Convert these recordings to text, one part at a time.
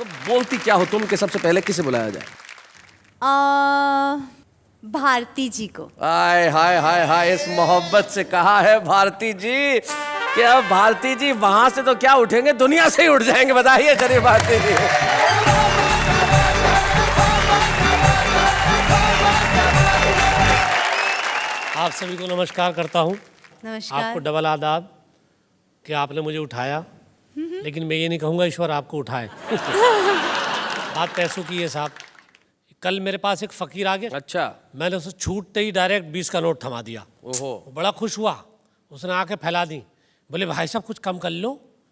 तो बोलती क्या हो तुम कि सबसे पहले किसे बुलाया जाए? भारती जी को। हाय हाय हाय हाय, इस मोहब्बत से कहा है भारती जी कि अब भारती जी वहां से तो क्या उठेंगे, दुनिया से ही उठ जाएंगे। बताइए चलिए भारती जी। आप सभी को नमस्कार करता हूँ। नमस्कार। आपको डबल आदाब कि आपने मुझे उठाया, लेकिन मैं ये नहीं कहूँगा ईश्वर आपको उठाए। बात पैसों की है साहब। कल मेरे पास एक फ़कीर आ गया। अच्छा। मैंने उसे छूटते ही डायरेक्ट 20 का नोट थमा दिया। ओहो। वो बड़ा खुश हुआ, उसने आके फैला दी। बोले भाई साहब कुछ कम कर लो।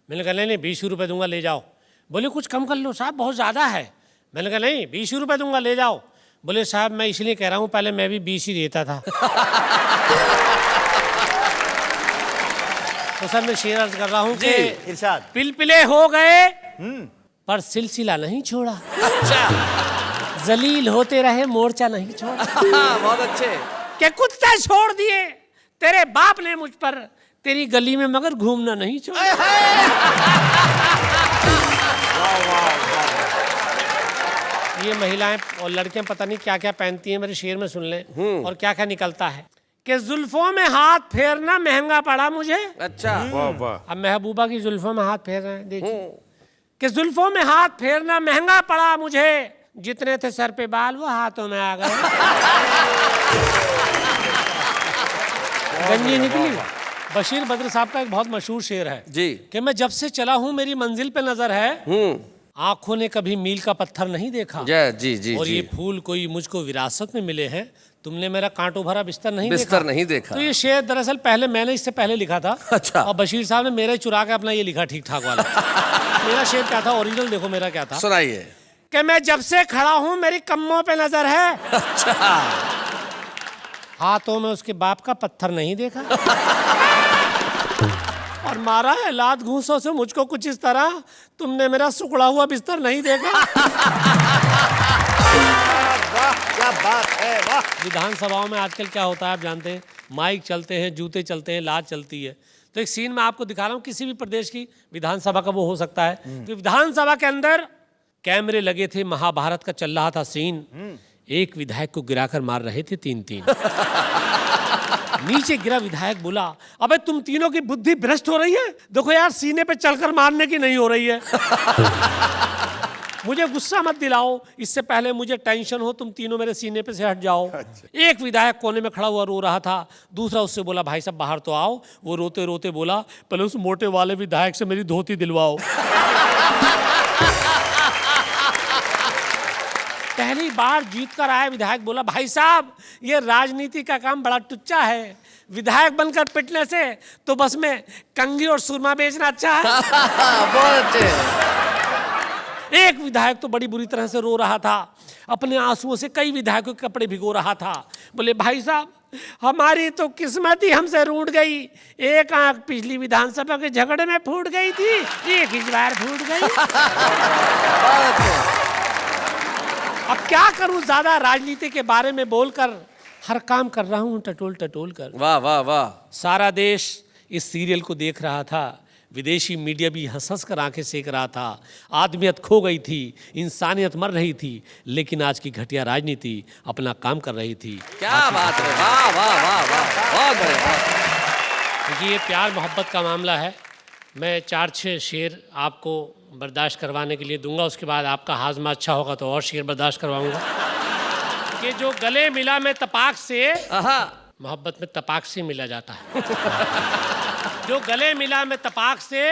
मैंने कहा नहीं 20 रुपये दूंगा, ले जाओ। बोले कुछ कम कर लो साहब, बहुत ज़्यादा है। मैंने कहा नहीं 20 रुपये दूंगा, ले जाओ। बोले साहब मैं इसलिए कह रहा हूँ, पहले मैं भी 20 ही देता था। तो सर मैं शेर अर्ज कर रहा हूँ कि इरशाद। पिलपिले हो गए पर सिलसिला नहीं छोड़ा। अच्छा। जलील होते रहे मोर्चा नहीं छोड़ा। बहुत अच्छे। के कुत्ते छोड़ दिए तेरे बाप ने मुझ पर, तेरी गली में मगर घूमना नहीं छोड़ा। ये महिलाएं और लड़कियां पता नहीं क्या क्या पहनती हैं, मेरे शेर में सुन लें और क्या क्या निकलता है कि जुल्फों में हाथ फेरना महंगा पड़ा मुझे। अच्छा। अब महबूबा की जुल्फों में हाथ फेर रहे हैं, देखिए कि जुल्फों में हाथ फेरना महंगा पड़ा मुझे, जितने थे सर पे बाल वो हाथों में आ गए। गंजी निकली। बशीर बद्र साहब का एक बहुत मशहूर शेर है जी कि मैं जब से चला हूं मेरी मंजिल पे नजर है, आंखों ने कभी मील का पत्थर नहीं देखा। जी जी और जी। ये फूल कोई मुझको विरासत में मिले हैं, तुमने मेरा कांटों भरा बिस्तर नहीं देखा। तो ये शेर दरअसल पहले मैंने इससे पहले लिखा था। अच्छा। और बशीर साहब ने मेरे चुरा के अपना ये लिखा ठीक ठाक वाला। मेरा शेर क्या था, ओरिजिनल देखो मेरा क्या था। सुनाइए। कि मैं जब से खड़ा हूं मेरी कम्मों पे नजर है। अच्छा। हाथों में उसके बाप का पत्थर नहीं देखा। और मारा है लात घूंसों से मुझको कुछ इस तरह, तुमने मेरा सुखड़ा हुआ बिस्तर नहीं देखा। वाह क्या बात है, वाह। विधानसभाओं में आजकल क्या होता है आप जानते हैं, माइक चलते हैं, जूते चलते हैं, लात चलती है। तो एक सीन मैं आपको दिखा रहा हूँ, किसी भी प्रदेश की विधानसभा का वो हो सकता है। तो विधानसभा के अंदर कैमरे लगे थे, महाभारत का चल रहा था सीन। एक विधायक को गिराकर मार रहे थे 3-3। नीचे गिरा विधायक बोला, अबे तुम तीनों की बुद्धि भ्रष्ट हो रही है, देखो यार सीने पे चलकर मारने की नहीं हो रही है। मुझे गुस्सा मत दिलाओ, इससे पहले मुझे टेंशन हो, तुम तीनों मेरे सीने पे से हट जाओ। एक विधायक कोने में खड़ा हुआ रो रहा था, दूसरा उससे बोला भाई साहब बाहर तो आओ। वो रोते रोते बोला पहले उस मोटे वाले विधायक से मेरी धोती दिलवाओ। पहली बार जीत कर आया विधायक बोला भाई साहब ये राजनीति का काम बड़ा टुच्चा है, विधायक बनकर पिटने से तो बस में कंघी और सुरमा बेचना अच्छा है। बहुत अच्छे। एक विधायक तो बड़ी बुरी तरह से रो रहा था, अपने आंसुओं से कई विधायकों के कपड़े भिगो रहा था। बोले भाई साहब हमारी तो किस्मत ही हमसे रूठ गई, एक आंख पिछली विधानसभा के झगड़े में फूट गई थी, एक इस बार फूट गई। अब क्या करूं, ज्यादा राजनीति के बारे में बोलकर हर काम कर रहा हूं टटोल टटोल कर। वाह वाह वाह। सारा देश इस सीरियल को देख रहा था, विदेशी मीडिया भी हंस हंस कर आंखें सेक रहा था। आदमियत खो गई थी, इंसानियत मर रही थी, लेकिन आज की घटिया राजनीति अपना काम कर रही थी। क्या बात है, वाह वाह वाह वाह, बहुत बढ़िया। क्योंकि ये प्यार मोहब्बत का मामला है। मैं 4-6 शेर आपको बर्दाश्त करवाने के लिए दूंगा, उसके बाद आपका हाजमा अच्छा होगा तो और शेर बर्दाश्त करवाऊंगा। कि जो गले मिला में तपाक से, मोहब्बत में तपाक से मिला जाता है। जो गले मिला में तपाक से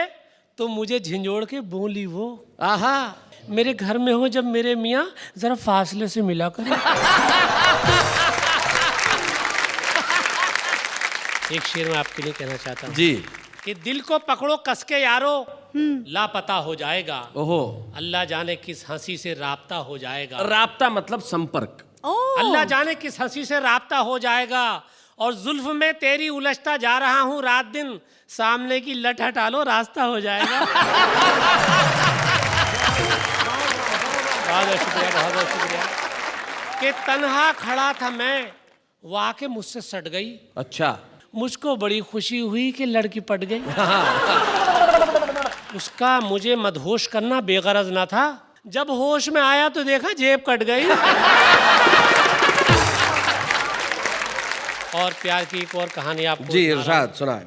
तो मुझे झिंझोड़ के बोली वो, आहा मेरे घर में हो जब मेरे मियाँ जरा फासले से मिला करें। एक शेर मैं आपके लिए कहना चाहता हूँ जी कि दिल को पकड़ो कसके यारो, लापता हो जाएगा। ओहो। अल्लाह जाने किस हंसी से राब्ता हो जाएगा। राब्ता मतलब संपर्क। अल्लाह जाने किस हंसी से राब्ता हो जाएगा। और जुल्फ में तेरी उलझता जा रहा हूँ रात दिन, सामने की लट हटा लो रास्ता हो जाएगा। बहुत शुक्रिया, बहुत बहुत शुक्रिया। कि तन्हा खड़ा था मैं, वो आके मुझसे सट गई। अच्छा। मुझको बड़ी खुशी हुई कि लड़की पट गई। उसका मुझे मदहोश करना बेगरज ना था, जब होश में आया तो देखा जेब कट गई। और प्यार की एक और कहानी आपको जी सुना रहा इरशाद सुनाए।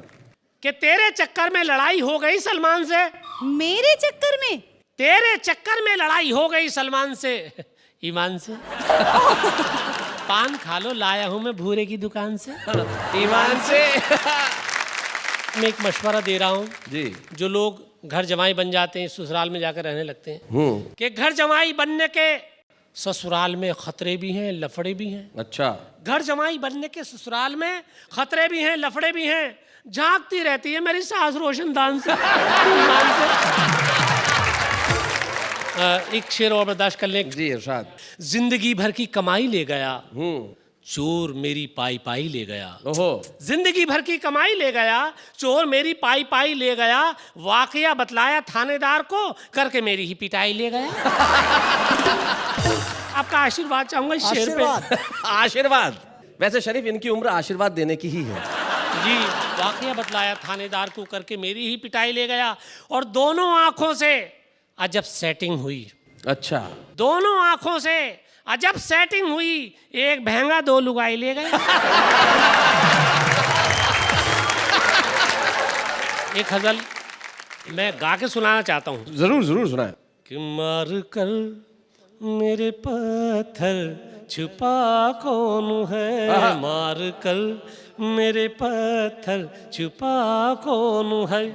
कि तेरे चक्कर में लड़ाई हो गई सलमान से। मेरे चक्कर में? तेरे चक्कर में लड़ाई हो गई सलमान से, ईमान से। पान खा लो, लाया हूं मैं भूरे की दुकान से। ईमान से। मैं एक मशवरा दे रहा हूं, जी। जो लोग घर जमाई बन जाते हैं, ससुराल में जाकर रहने लगते हैं, कि घर जमाई बनने के ससुराल में खतरे भी हैं, लफड़े भी हैं। अच्छा। घर जमाई बनने के ससुराल में खतरे भी हैं, लफड़े भी हैं। झांकती रहती है मेरी सास रोशनदान से, ईमान से। एक शेर और बर्दाश्त कर लें। जी इरशाद। जिंदगी भर की कमाई ले गया, चोर मेरी पाई पाई ले गया। ओहो। जिंदगी भर की कमाई ले गया, चोर मेरी पाई पाई ले गया। वाकया बतलाया थानेदार को, करके मेरी ही पिटाई ले गया। आपका आशीर्वाद चाहूंगा इस शेर पे। आशीर्वाद। वैसे शरीफ इनकी उम्र आशीर्वाद देने की ही है। जी। वाकया बतलाया थानेदार को, करके मेरी ही पिटाई ले गया। और दोनों आंखों से अजब सेटिंग हुई। अच्छा। दोनों आंखों से अजब सेटिंग हुई, एक भैंगा दो लुगाई ले गए। एक गजल मैं गा के सुनाना चाहता हूँ। जरूर जरूर सुनाए। कि मार कर मेरे पत्थर छुपा कौन है, मार कर मेरे पत्थर छुपा कौन है,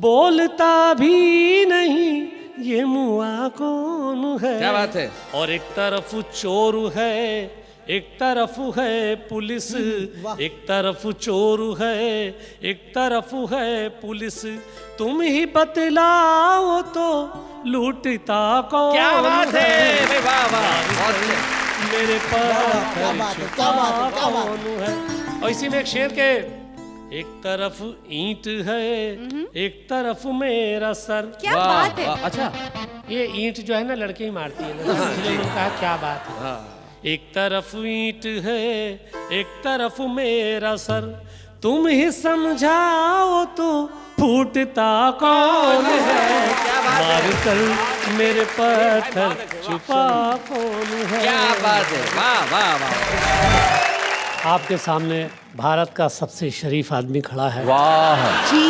बोलता भी नहीं ये मुआ कौन है। क्या बात है। और एक तरफ चोर है, एक तरफ है पुलिस, एक तरफ चोर है, एक तरफ है पुलिस। तुम ही बतलाओ तो लूटता कौन। क्या बात है। वाह वाह। मेरे पत्थर छुपा कौन है। और इसी में एक शेर के, एक तरफ ईंट है, एक तरफ मेरा सर। क्या बात है। अच्छा। ये ईंट जो है ना लड़के ही मारती है ना, इसलिए मैंने कहा क्या बात है। एक तरफ ईंट है, एक तरफ मेरा सर, तुम ही समझाओ तो फूटता कौन है। मार कर मेरे पत्थर छुपा कौन है। क्या बात है। वाह वाह वाह। आपके सामने भारत का सबसे शरीफ आदमी खड़ा है। वाह जी।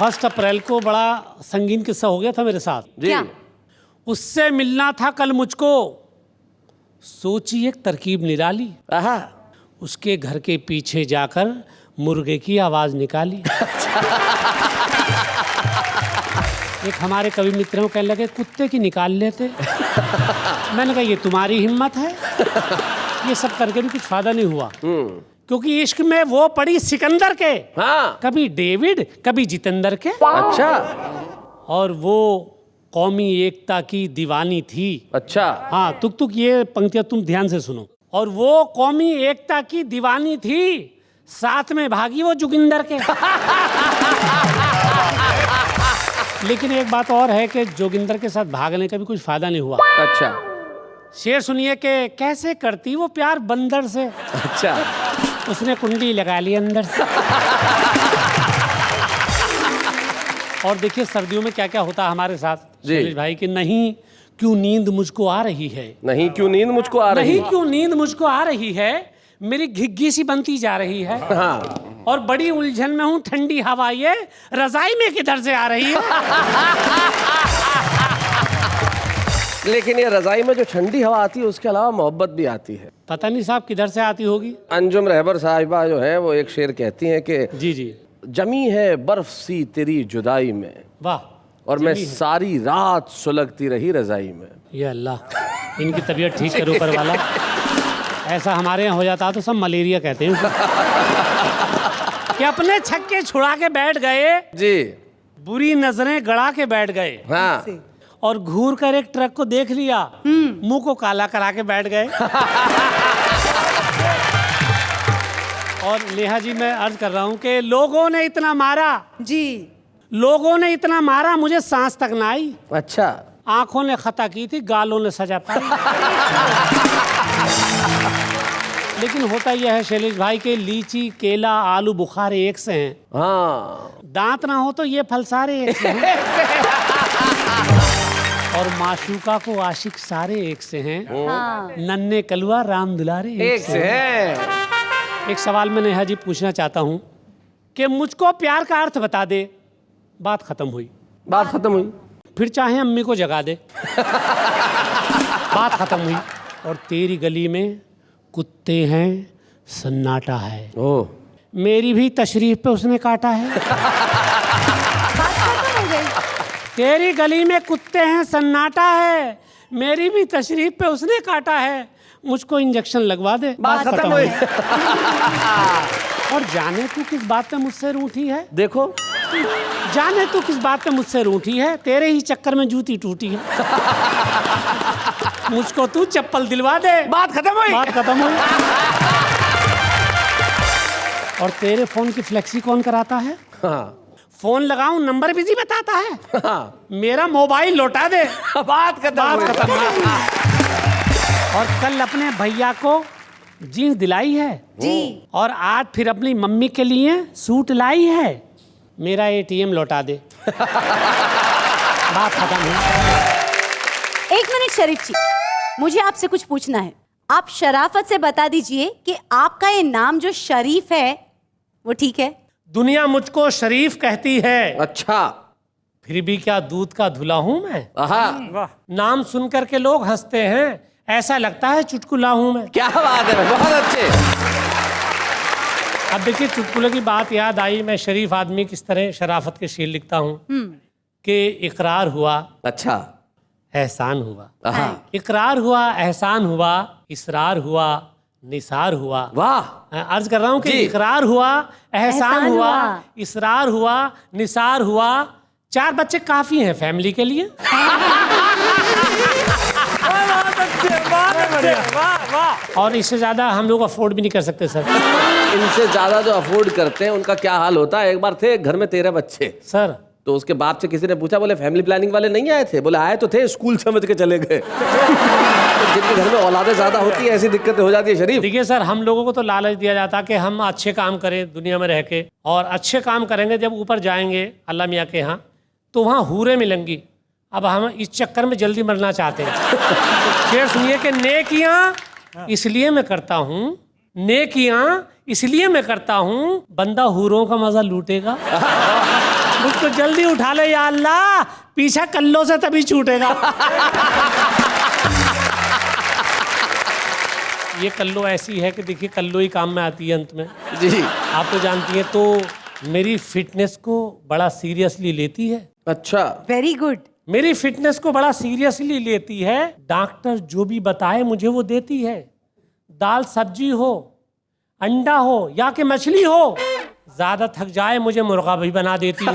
1 अप्रैल को बड़ा संगीन किस्सा हो गया था मेरे साथ। जी। क्या? उससे मिलना था कल मुझको, सोची एक तरकीब निराली। आहा। उसके घर के पीछे जाकर मुर्गे की आवाज निकाली। एक हमारे कवि मित्र को कहने लगे कुत्ते की निकाल लेते। मैंने कहा ये तुम्हारी हिम्मत है, ये सब करके भी कुछ फायदा नहीं हुआ। क्योंकि इश्क में वो पड़ी सिकंदर के, हाँ। कभी डेविड कभी जितेंद्र के। अच्छा। और वो कौमी एकता की दीवानी थी। अच्छा। हाँ, तुक तुक ये पंक्तियां तुम ध्यान से सुनो। और वो कौमी एकता की दीवानी थी, साथ में भागी वो जोगिंदर के। लेकिन एक बात और है कि जोगिंदर के साथ भागने का भी कुछ फायदा नहीं हुआ। अच्छा। शेर सुनिए कि कैसे करती वो प्यार बंदर से। अच्छा। उसने कुंडी लगा ली अंदर से। और देखिए सर्दियों में क्या क्या होता है हमारे साथ शैलेश भाई कि नहीं क्यों नींद मुझको आ रही है, नहीं क्यों नींद मुझको आ रही नहीं है, क्यों नींद मुझको आ रही है, मेरी घिग्गी सी बनती जा रही है। हाँ। और बड़ी उलझन में हूँ, ठंडी हवा ये रजाई में किधर से आ रही है। लेकिन ये रजाई में जो ठंडी हवा आती है उसके अलावा मोहब्बत भी आती है। पता नहीं साहब किधर से आती होगी। अंजुम रहबर साहिबा जो है वो एक शेर कहती हैं कि जी जी, जमी है बर्फ सी तेरी जुदाई में, वाह, और मैं सारी रात सुलगती रही रजाई में। ये अल्लाह इनकी तबीयत ठीक करो ऊपर वाला। ऐसा हमारे यहाँ हो जाता तो सब मलेरिया कहते हैं कि अपने छक्के छुड़ा के बैठ गए जी, बुरी नजरें गड़ा के बैठ गए, हाँ, और घूर कर एक ट्रक को देख लिया, मुंह को काला करा के बैठ गए। और नेहा जी मैं अर्ज कर रहा हूं कि लोगों ने इतना मारा, जी, लोगों ने इतना मारा मुझे सांस तक ना आई। अच्छा, आंखों ने खता की थी, गालों ने सजा पाई। लेकिन होता यह है शैलेश भाई के लीची केला आलू बुखारे एक से हैं, हाँ, दांत ना हो तो ये फल सारे एक से हैं। और माशूका को आशिक सारे एक से हैं। हाँ। नन्हे कलुआ राम दुलारे एक से है। एक सवाल मैं नेहा जी पूछना चाहता हूँ कि मुझको प्यार का अर्थ बता दे। बात खत्म हुई। बात खत्म हुई। फिर चाहे अम्मी को जगा दे। बात खत्म हुई। और तेरी गली में कुत्ते हैं, सन्नाटा है। ओह, मेरी भी तशरीफ पे उसने काटा है। बात खत्म हो गई। तेरी गली में कुत्ते हैं, सन्नाटा है। मेरी भी तशरीफ पे उसने काटा है। मुझको इंजेक्शन लगवा दे। बात खत्म हुई। और जाने तू किस बात पे मुझसे रूठी है। देखो, जाने तू किस बात पे मुझसे रूठी है। तेरे ही चक्कर में जूती टूटी है। मुझको तू चप्पल दिलवा दे। बात खत्म हुई। बात खत्म हुई। और तेरे फोन की फ्लेक्सी कौन कराता है। हाँ। फोन लगाऊं नंबर बिजी बताता है। हाँ। मेरा मोबाइल लौटा दे। बात खत्म हुई। बात खत्म हुई। और कल अपने भैया को जीन्स दिलाई है जी। और आज फिर अपनी मम्मी के लिए सूट लाई है। मेरा एटीएम लौटा दे। बात खत्म हुई। एक मिनट शरीफ जी, मुझे आपसे कुछ पूछना है। आप शराफत से बता दीजिए कि आपका ये नाम जो शरीफ है वो ठीक है। दुनिया मुझको शरीफ कहती है, अच्छा। फिर भी क्या दूध का धुला हूं मैं। आहा। नाम सुनकर के लोग हंसते हैं, ऐसा लगता है चुटकुला हूं मैं। क्या बात है, बहुत अच्छे। अब देखिए, चुटकुले की बात याद आई। मैं शरीफ आदमी किस तरह शराफत के शेर लिखता हूँ कि इकरार हुआ, अच्छा। एहसान हुआ। आहा। इकरार हुआ, एहसान हुआ, इसरार हुआ, निसार हुआ। वाह। अर्ज कर रहा हूँ कि जी। इकरार हुआ, एहसान एहसान हुआ, हुआ, इसरार हुआ, निसार हुआ। 4 बच्चे काफी हैं फैमिली के लिए। और इससे ज्यादा हम लोग अफोर्ड भी नहीं कर सकते सर। इनसे ज्यादा जो अफोर्ड करते हैं उनका क्या हाल होता है। एक बार थे घर में 13 बच्चे, सर तो उसके बाप से किसी ने पूछा, बोले फैमिली प्लानिंग वाले नहीं आए थे। बोले आए तो थे, स्कूल समझ के चले गए। तो जिनके घर में औलादे ज्यादा होती है ऐसी दिक्कतें हो जाती है शरीफ। देखिए सर, हम लोगों को तो लालच दिया जाता कि हम अच्छे काम करें दुनिया में रह के, और अच्छे काम करेंगे जब ऊपर जाएंगे अल्लाह मियाँ के यहाँ तो वहाँ हूरें मिलेंगी। अब हम इस चक्कर में जल्दी मरना चाहते हैं। शेर सुनिए कि नेकियां इसलिए मैं करता हूँ, नेकियां इसलिए मैं करता हूँ, बंदा हूरों का मजा लूटेगा। मुझको जल्दी उठा ले या अल्लाह, पीछा कल्लों से तभी छूटेगा। ये कल्लो ऐसी है कि देखिए, कल्लो ही काम में आती है अंत में। जी। आप तो जानती हैं, तो मेरी फिटनेस को बड़ा सीरियसली लेती है। अच्छा। Very good. मेरी फिटनेस को बड़ा सीरियसली लेती है। डॉक्टर जो भी बताए मुझे वो देती है। दाल सब्जी हो, अंडा हो या कि मछली हो, ज्यादा थक जाए मुझे मुर्गा भी बना देती है।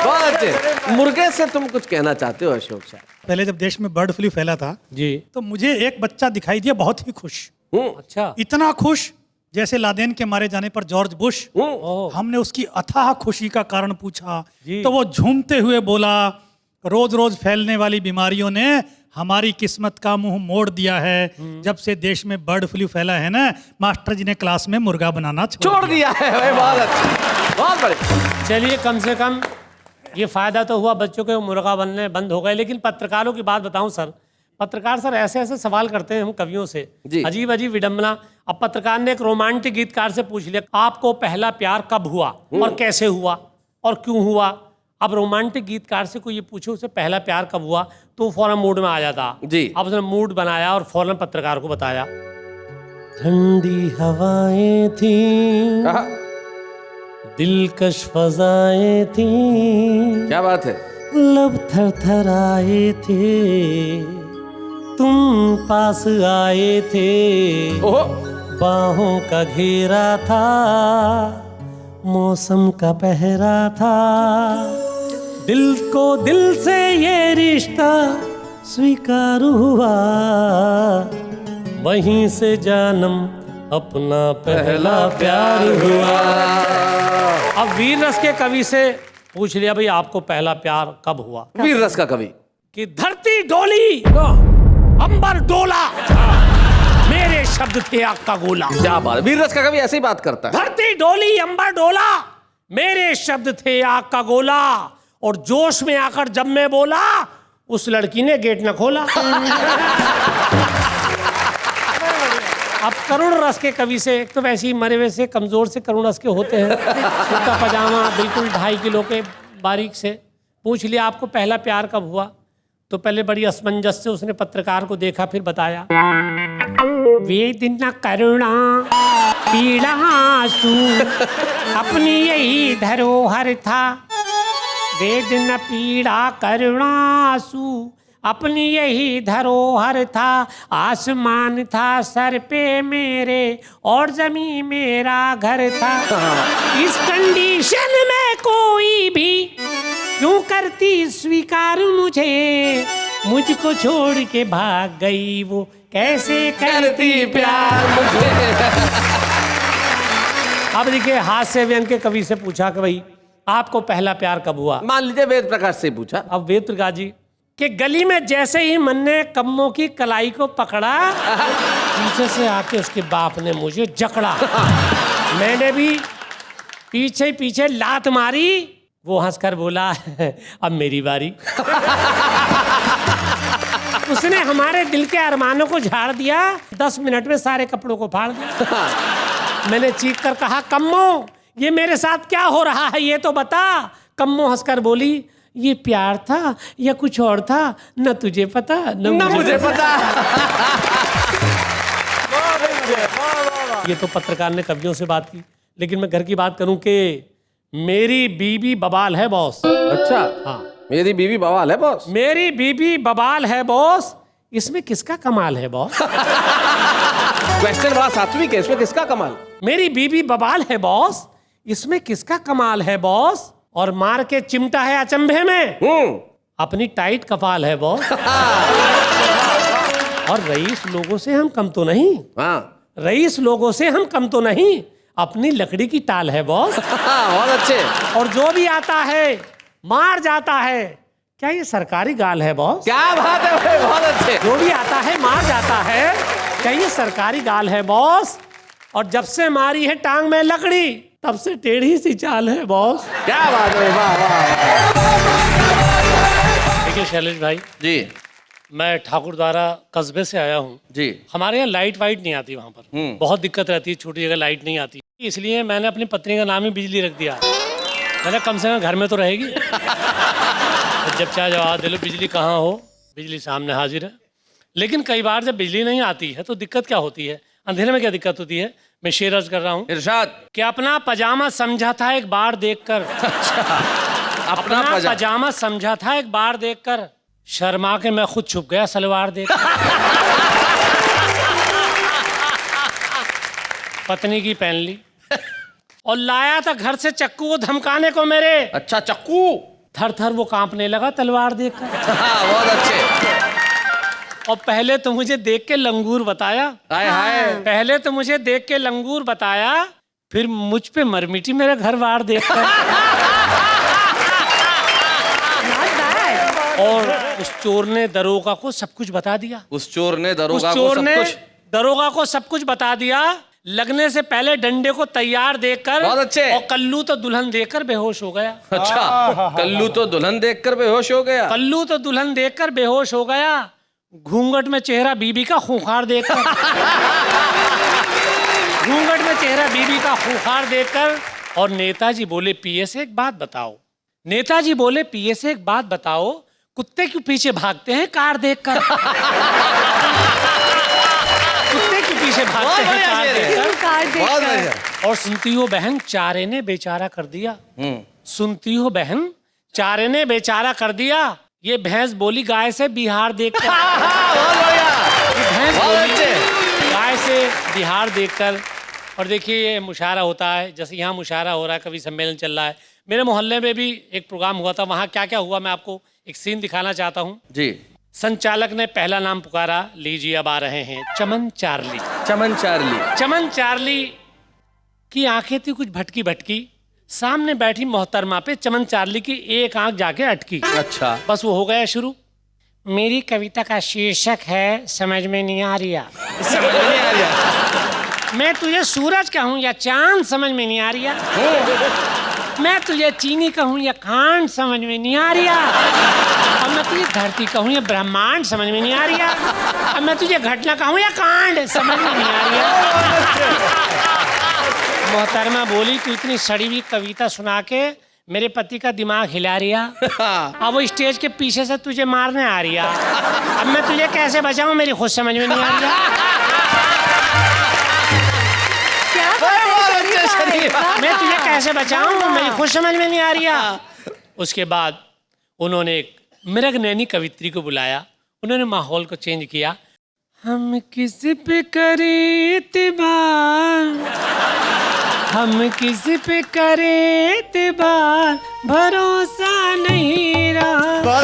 बहुत अच्छे। मुर्गे से तुम कुछ कहना चाहते हो अशोक साहब। पहले जब देश में बर्ड फ्लू फैला था जी। तो मुझे एक बच्चा दिखाई दिया बहुत ही खुश, अच्छा। इतना खुश जैसे लादेन के मारे जाने पर जॉर्ज बुश। ओह। हमने उसकी अथाह खुशी का कारण पूछा जी। तो वो झूमते हुए बोला, रोज रोज फैलने वाली बीमारियों ने हमारी किस्मत का मुंह मोड़ दिया है। जब से देश में बर्ड फ्लू फैला है ना, मास्टर जी ने क्लास में मुर्गा बनाना छोड़ दिया है। भाई बहुत अच्छा, बहुत बढ़िया। चलिए, कम से कम ये फायदा तो हुआ, बच्चों के मुर्गा बनने बंद हो गए। लेकिन पत्रकारों की बात बताऊं सर, पत्रकार सर ऐसे ऐसे सवाल करते हैं हम कवियों से, जी। अजीब अजीब विडंबना। अब पत्रकार ने एक रोमांटिक गीतकार से पूछ लिया, आपको पहला प्यार कब हुआ और कैसे हुआ और क्यों हुआ। अब रोमांटिक गीतकार से कोई ये पूछे उसे पहला प्यार कब हुआ, तो फौरन मूड में आ जाता जी। अब उसने मूड बनाया और फौरन पत्रकार को बताया। ठंडी हवाएं थी, आहा। दिलकश फजाएं थी, क्या बात है। लब थरथराए थे, तुम पास आए थे, ओहो। बाहों का घेरा था, मौसम का पहरा था, दिल को दिल से ये रिश्ता स्वीकार हुआ, वहीं से जानम अपना पहला प्यार हुआ। अब वीर रस के कवि से पूछ लिया, भाई आपको पहला प्यार कब हुआ। वीर रस का कवि। कि धरती डोली, अंबर डोला, मेरे शब्द थे आग का गोला। क्या बात है, वीर रस का कवि ऐसे ही बात करता है। धरती डोली, अंबर डोला, मेरे शब्द थे आग का गोला, और जोश में आकर जब मैं बोला, उस लड़की ने गेट न खोला। अब करुण रस के कवि से, एक तो वैसे ही मरे हुए से कमजोर से करुण रस के होते हैं, उसका पजामा बिल्कुल 2.5 किलो के बारीक से। पूछ लिया आपको पहला प्यार कब हुआ, तो पहले बड़ी असमंजस से उसने पत्रकार को देखा, फिर बताया, वेदना करुणा पीड़ा आंसू अपनी यही धरोहर था, वेदना पीड़ा करुणा आंसू अपनी यही धरोहर था, आसमान था सर पे मेरे और जमीन मेरा घर था, इस कंडीशन में कोई भी क्यों करती स्वीकार मुझे, मुझको छोड़ के भाग गई वो कैसे करती प्यार मुझे। अब देखिए हास्य व्यंग के कवि से पूछा कि भाई आपको पहला प्यार कब हुआ। मान लीजिए वेद प्रकाश से पूछा। अब वेद प्रकाश जी कि गली में जैसे ही मन ने कम्मों की कलाई को पकड़ा, पीछे से आके उसके बाप ने मुझे जकड़ा, मैंने भी पीछे पीछे लात मारी, वो हंसकर बोला अब मेरी बारी। उसने हमारे दिल के अरमानों को झाड़ दिया, 10 मिनट में सारे कपड़ों को फाड़ दिया। मैंने चीख कर कहा, कम्मो ये मेरे साथ क्या हो रहा है ये तो बता। कम्मो हंसकर बोली, ये प्यार था या कुछ और था, न तुझे पता न मुझे पता। ये तो पत्रकार ने कवियों से बात की, लेकिन मैं घर की बात करूं कि मेरी बीबी बवाल है बॉस। अच्छा, हाँ, मेरी बीवी बवाल है बॉस। मेरी बीबी बवाल है बॉस, इसमें किसका कमाल है बॉस? क्वेश्चन बड़ा सात्विक है, इसमें किसका कमाल? मेरी बीबी बवाल है बॉस, इसमें किसका कमाल है बॉस? और मार के चिमटा है अचंभे में, अपनी टाइट कपाल है बॉस। और रईस लोगों से हम कम तो नहीं, हाँ, रईस लोगों से हम कम तो नहीं, अपनी लकड़ी की टाल है बॉस। बहुत अच्छे। और जो भी आता है मार जाता है, क्या ये सरकारी गाल है बॉस? क्या बात है भाई, बहुत अच्छे। जो भी आता है मार जाता है, क्या ये सरकारी गाल है बॉस? और जब से मारी है टांग में लकड़ी, तब से टेढ़ी सी चाल है बॉस। क्या बात है, वाह वाह। देखिए शैलेश भाई जी, मैं ठाकुर द्वारा कस्बे से आया हूँ जी। हमारे यहाँ लाइट वाइट नहीं आती, वहाँ पर बहुत दिक्कत रहती है, छोटी जगह लाइट नहीं आती, इसलिए मैंने अपनी पत्नी का नाम ही बिजली रख दिया। मैंने कम से कम घर में तो रहेगी। तो जब चाहे जवाब दे लो, बिजली कहाँ हो, बिजली सामने हाजिर है। लेकिन कई बार जब बिजली नहीं आती है तो दिक्कत क्या होती है, अंधेरे में क्या दिक्कत होती है, मैं शेर अर्ज कर रहा हूँ। इरशाद। कि अपना पजामा समझा था एक बार देखकर, अपना पजामा समझा था एक बार देखकर, शर्मा के मैं खुद छुप गया सलवार देख। पत्नी की पहन ली और लाया था घर से चक्कू को धमकाने को मेरे। अच्छा, चक्कू। थर थर वो कांपने लगा तलवार देखकर। बहुत अच्छे। और पहले तो मुझे देख के लंगूर बताया, हाय हाय। पहले तो मुझे देख के लंगूर बताया, फिर मुझ पे मरमिटी मेरा घर बार देखकर। और उस चोर ने दरोगा को सब कुछ बता दिया, उस चोर ने उस दरोगा को चोर सब ने कुछ। दरोगा को सब कुछ बता दिया। लगने से पहले डंडे को तैयार देखकर, बहुत अच्छे। और कल्लू तो दुल्हन देखकर बेहोश हो गया। अच्छा, कल्लू तो दुल्हन देखकर बेहोश हो गया। कल्लू तो दुल्हन देखकर बेहोश हो गया, घूंघट में चेहरा बीबी का खूंखार देखकर। घूंघट में चेहरा बीबी का खूंखार देखकर। और नेताजी बोले, पीए से एक बात बताओ, नेताजी बोले, पीए से एक बात बताओ, कुत्ते क्यों पीछे भागते हैं कार देखकर? कुत्ते क्यों पीछे भागते हैं कार देखकर? बहुत बढ़िया। और सुनती हो बहन, चारे ने बेचारा कर दिया। सुनती हो बहन, चारे ने बेचारा कर दिया, ये भैंस बोली गाय से बिहार देखकर। ये भैंस बोली गाय से बिहार देखकर। और देखिए ये मुशायरा होता है, जैसे यहाँ मुशायरा हो रहा है, कवि सम्मेलन चल रहा है। मेरे मोहल्ले में भी एक प्रोग्राम हुआ था, वहाँ क्या क्या हुआ मैं आपको एक सीन दिखाना चाहता हूँ जी। संचालक ने पहला नाम पुकारा, लीजिए अब आ रहे हैं चमन चार्ली। चमन चार्ली। चमन चार्ली की आंखें थी कुछ भटकी भटकी, सामने बैठी मोहतरमा पे चमन चार्ली की एक आंख जाके अटकी। अच्छा, बस वो हो गया शुरू। मेरी कविता का शीर्षक है समझ में नहीं आ रहा। समझ में नहीं आ रहा। मैं तुझे सूरज कहूँ या चांद समझ में नहीं आ रहा। मैं तुझे चीनी कहूँ या खांड समझ में नहीं आ रहा। अब मैं तुझे धरती कहूँ या ब्रह्मांड समझ में नहीं आ रहा। अब मैं तुझे घटना कहूँ या कांड समझ में नहीं आ रहा। मोहतरमा बोली, तू इतनी सड़ी हुई कविता सुना के मेरे पति का दिमाग हिला रिया। अब वो स्टेज के पीछे से तुझे मारने आ रही है। अब मैं तुझे कैसे बचाऊं, मेरी खुद समझ में नहीं आ रही। क्या बात है शरीफ भाई? मैं तुझे कैसे बचाऊं, मेरी खुद समझ में नहीं आ रही। उसके बाद उन्होंने एक मृग नैनी कवित्री को बुलाया। उन्होंने माहौल को चेंज किया। हम किस पे करें इत्तेबार, हम किसी पे करें इत्तेबार, भरोसा नहीं रहा।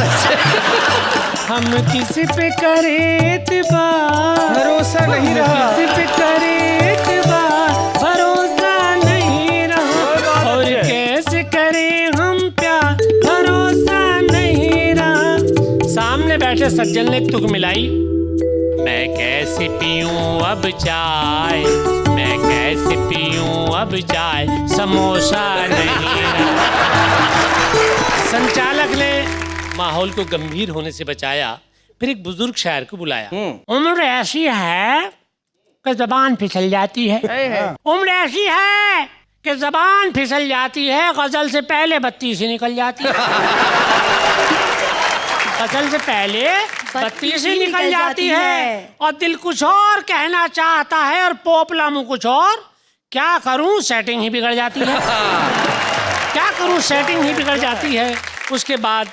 हम किसी पे करें इत्तेबार, भरोसा नहीं रहा। किसी पे करें इत्तेबार, भरोसा नहीं रहा। और कैसे करें हम प्यार, भरोसा नहीं रहा। सामने बैठे सज्जन ने एक तुक मिलाई। मैं कैसे पीऊं अब चाय, मैं कैसे पीऊं अब चाय, समोसा नहीं रहा। संचालक ने माहौल को गंभीर होने से बचाया। फिर एक बुजुर्ग शायर को बुलाया। उम्र ऐसी है कि जबान फिसल जाती है। उम्र ऐसी है कि जबान फिसल जाती है, गजल से पहले बत्ती से निकल जाती है। गजल से पहले बत्ती से निकल जाती है और दिल कुछ और कहना चाहता है और पोपला मुंह कुछ और। क्या करूं, सेटिंग ही बिगड़ जाती है। क्या करूं, सेटिंग ही बिगड़ जाती है। उसके बाद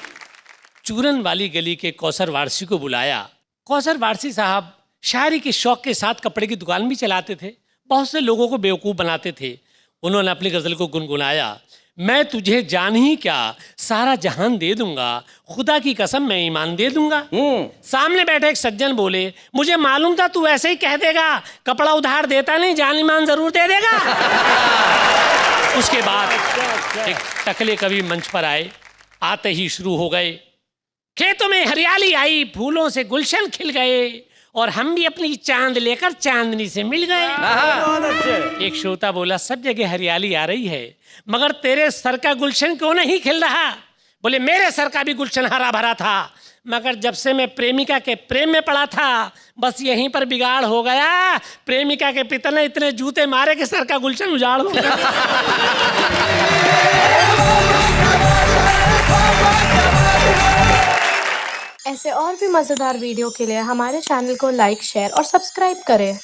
चूरन वाली गली के कौसर वारसी को बुलाया। कौसर वारसी साहब शायरी के शौक के साथ कपड़े की दुकान भी चलाते थे। बहुत से लोगों को बेवकूफ़ बनाते थे। उन्होंने अपनी गज़ल को गुनगुनाया। मैं तुझे जान ही क्या सारा जहान दे दूंगा, खुदा की कसम मैं ईमान दे दूंगा। सामने बैठे एक सज्जन बोले, मुझे मालूम था तू ऐसे ही कह देगा, कपड़ा उधार देता नहीं, जान ईमान जरूर दे देगा। उसके बाद एक टकले कवि मंच पर आए। आते ही शुरू हो गए। खेतों में हरियाली आई, फूलों से गुलशन खिल गए और हम भी अपनी चांद लेकर चांदनी से मिल गए। एक श्रोता बोला, सब जगह हरियाली आ रही है मगर तेरे सर का गुलशन क्यों नहीं खिल रहा? बोले, मेरे सर का भी गुलशन हरा भरा था मगर जब से मैं प्रेमिका के प्रेम में पड़ा था बस यहीं पर बिगाड़ हो गया। प्रेमिका के पिता ने इतने जूते मारे कि सर का गुलशन उजाड़ हो गया। ऐसे और भी मज़ेदार वीडियो के लिए हमारे चैनल को लाइक, शेयर और सब्सक्राइब करें।